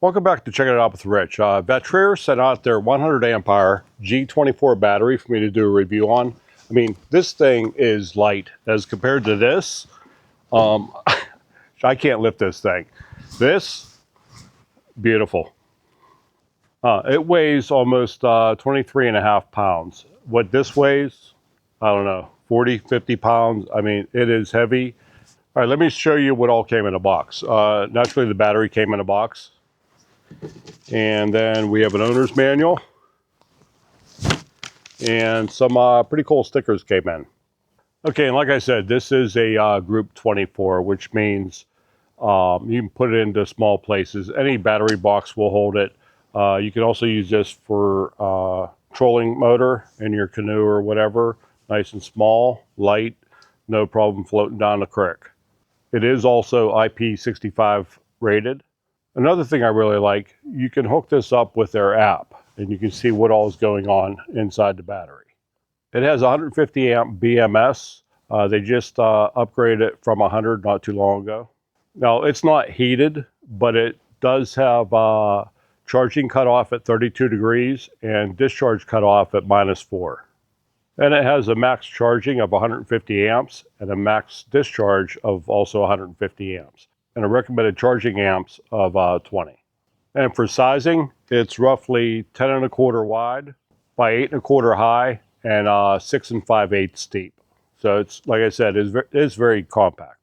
Welcome back to Checking It Out with Rich. Vatrer sent out their 100 amp hour G24 battery for me to do a review on. I mean, this thing is light as compared to this. I can't lift this thing. This, beautiful. It weighs almost 23 and a half pounds. What this weighs, I don't know, 40, 50 pounds. I mean, it is heavy. All right, let me show you what all came in a box. Naturally, the battery came in a box. And then we have an owner's manual. And some pretty cool stickers came in. Okay, and like I said, this is a group 24, which means you can put it into small places. Any battery box will hold it. You can also use this for trolling motor in your canoe or whatever. Nice and small, light, no problem floating down the creek. It is also IP65 rated. Another thing I really like, you can hook this up with their app and you can see what all is going on inside the battery. It has 150 amp BMS. They just upgraded it from 100 not too long ago. Now, it's not heated, but it does have charging cutoff at 32 degrees and discharge cutoff at -4. And it has a max charging of 150 amps and a max discharge of also 150 amps and a recommended charging amps of 20. And for sizing, it's roughly 10 1/4 wide by 8 1/4 high and 6 5/8 steep. So it's, like I said, it's very compact.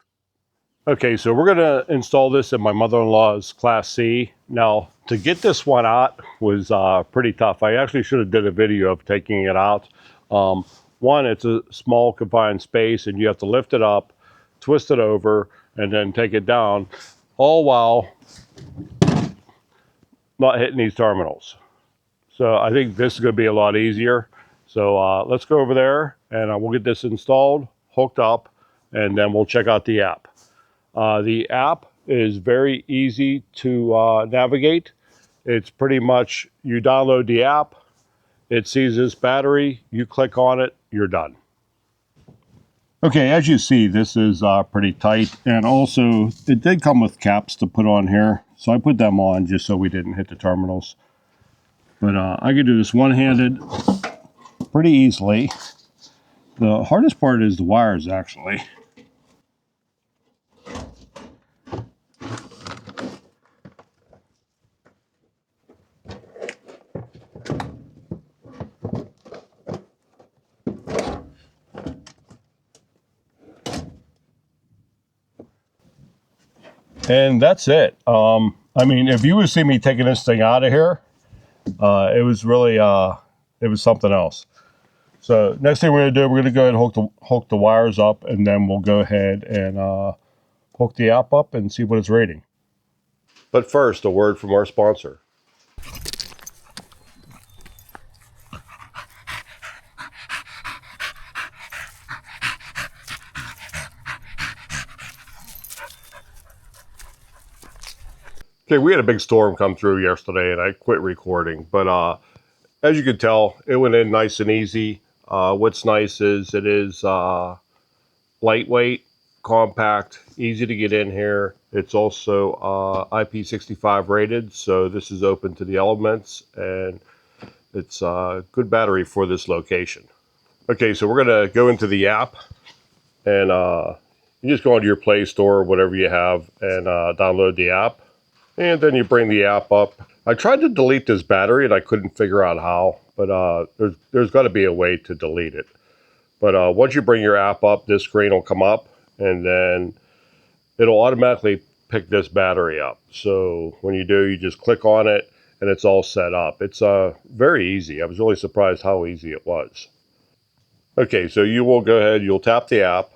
Okay, so we're gonna install this in my mother-in-law's Class C. Now, to get this one out was pretty tough. I actually should have did a video of taking it out. One, it's a small confined space and you have to lift it up, twist it over, and then take it down, all while not hitting these terminals. So I think this is gonna be a lot easier. So let's go over there and we'll get this installed, hooked up, and then we'll check out the app. The app is very easy to navigate. It's pretty much, you download the app, it sees this battery, you click on it, you're done. Okay, as you see, this is pretty tight, and also it did come with caps to put on here, so I put them on just so we didn't hit the terminals. But I could do this one-handed pretty easily. The hardest part is the wires, actually. And that's it. I mean, if you would see me taking this thing out of here, it was really, it was something else. So next thing we're going to do, we're going to go ahead and hook the wires up, and then we'll go ahead and hook the app up and see what it's rating. But first, a word from our sponsor. Okay, we had a big storm come through yesterday and I quit recording, but as you can tell, it went in nice and easy. What's nice is it is lightweight, compact, easy to get in here. It's also IP65 rated, so this is open to the elements, and it's a good battery for this location. Okay, so we're gonna go into the app, and you just go into your Play Store, whatever you have, and download the app. And then you bring the app up. I tried to delete this battery and I couldn't figure out how, but there's got to be a way to delete it. But once you bring your app up, this screen will come up and then it'll automatically pick this battery up. So when you do, you just click on it and it's all set up. It's very easy. I was really surprised how easy it was. Okay, so you will go ahead, you'll tap the app,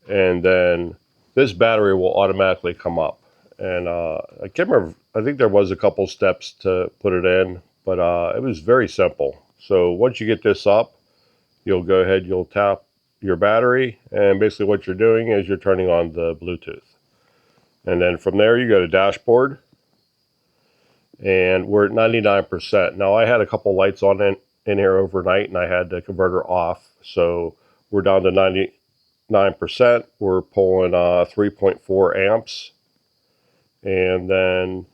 and then this battery will automatically come up. And I can't remember, I think there was a couple steps to put it in, but it was very simple. So once you get this up, you'll go ahead, you'll tap your battery, and basically what you're doing is you're turning on the Bluetooth. And then from there you go to dashboard, and we're at 99%. Now I had a couple lights on in here overnight and I had the converter off, so we're down to 99%. We're pulling 3.4 amps. And then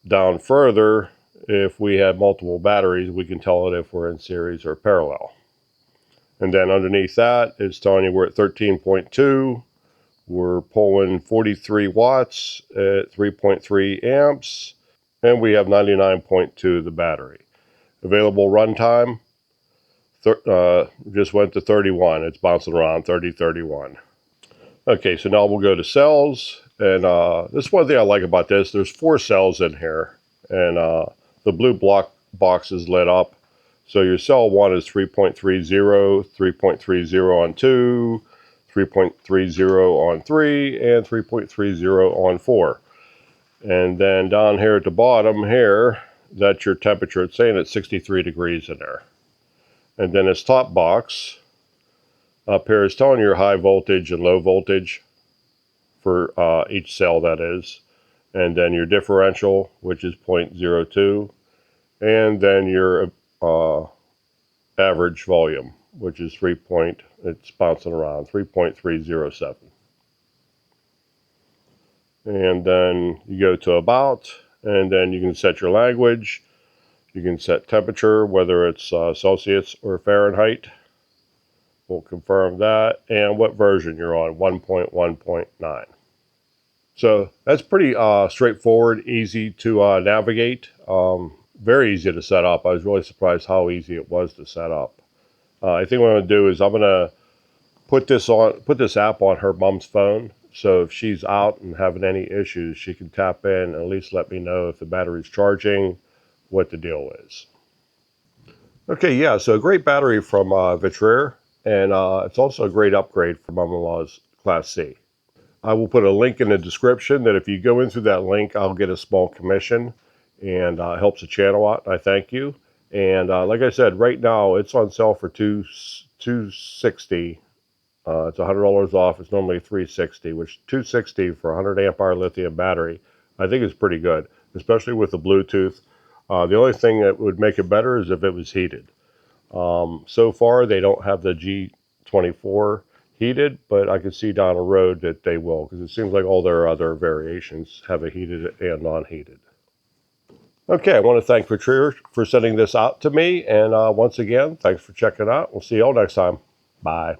down further, if we have multiple batteries, we can tell it if we're in series or parallel. And then underneath that, it's telling you we're at 13.2. We're pulling 43 watts at 3.3 amps. And we have 99.2 the battery. Available runtime, just went to 31. It's bouncing around 30, 31. Okay, so now we'll go to cells. And this is one thing I like about this. There's 4 cells in here. And the blue block box is lit up. So your cell 1 is 3.30, 3.30 on 2, 3.30 on 3, and 3.30 on 4. And then down here at the bottom here, that's your temperature. It's saying it's 63 degrees in there. And then this top box up here is telling you your high voltage and low voltage for each cell, that is. And then your differential, which is 0.02. And then your average volume, which is it's bouncing around 3.307. And then you go to about, and then you can set your language. You can set temperature, whether it's Celsius or Fahrenheit. We'll confirm that. And what version you're on, 1.1.9. So that's pretty straightforward, easy to navigate. Very easy to set up. I was really surprised how easy it was to set up. I think what I'm going to do is I'm going to put this app on her mom's phone. So if she's out and having any issues, she can tap in and at least let me know if the battery's charging, what the deal is. Okay, yeah, so a great battery from Vatrer, and it's also a great upgrade for Mom-in-Law's Class C. I will put a link in the description that if you go in through that link, I'll get a small commission, and helps the channel out. I thank you. And like I said, right now it's on sale for $260. It's $100 off. It's normally $360, which $260 for a 100 amp hour lithium battery, I think is pretty good, especially with the Bluetooth. The only thing that would make it better is if it was heated. So far, they don't have the G24 heated, but I can see down the road that they will, because it seems like all their other variations have a heated and non-heated. Okay, I want to thank Vatrer for sending this out to me, and once again, thanks for checking out. We'll see you all next time. Bye.